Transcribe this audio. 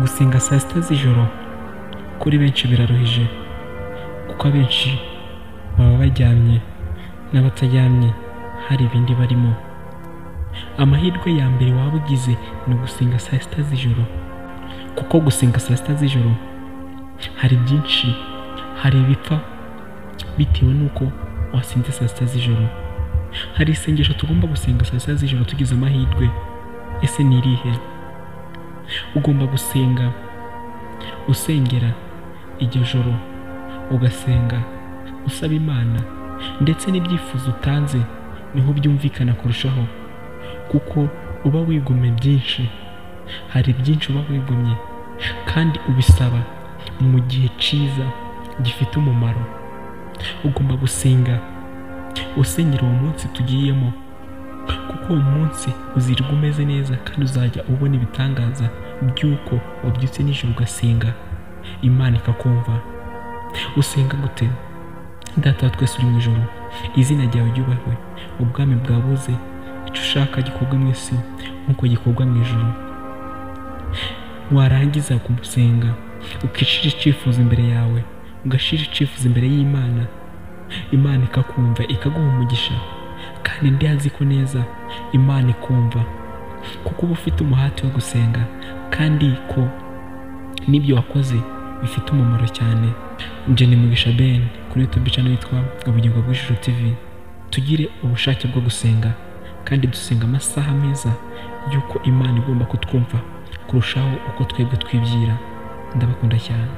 Gusenga saa sita z'ijoro kuri benshi biraruhije, kuko abenshi baba baryamye n'abataryamye hari ibindi barimo. Amahirwe ya mbere waba ugize ni ugusenga saa sita z'ijoro, kuko gusenga saa sita z'ijoro hari byinshi, hari ibipfa bitewe n'uko wasinze saa sita z'ijoro. Hari isengesho tugomba gusenga saa sita z'ijoro tugize amahirwe. Ese ni irihe? Ugomba gusenga usengera iryo joro, ugasenga usaba Imana, ndetse n'ibyifuzo utanze niho byumvikana kurushaho, kuko uba wigomye byinshi. Hari byinshi uba wigomye kandi ubisaba mu gihe cyiza gifite umumaro. Ugomba gusenga usengera uwo munsi tugiyemo, kuko uwo munsi uzirwa umeze neza kandi uzajya ubona ibitangaza by'uko wabyutse nijoro ugasenga, Imana ikakumva. Usenga gute? Data wa twese uri mu ijoro, izina ryawe ryubahwe, ubwami bwawe buze, icyo ushaka gikorwa mu isi nk'uko gikorwa mu ijoro. Warangiza gusenga ukishira icyifuzo imbere yawe, ugashira icyifuzo imbere y'Imana, Imana ikakumva ikaguha umugisha. Kandi ndazi ko neza Imana ikumva, kuko uba ufite umuhati wo gusenga, kandi ko n'ibyo wakoze bifite umumaro cyane. Nje ni Mugisha Ben kuri YouTube channel yitwa Ubugingo bw'Ijuru TV. Tugire ubushake bwo gusenga kandi dusenga amasaha meza y'uko Imana igomba kutwumva kurushaho uko twebwe twibyira. Ndabakunda cyane.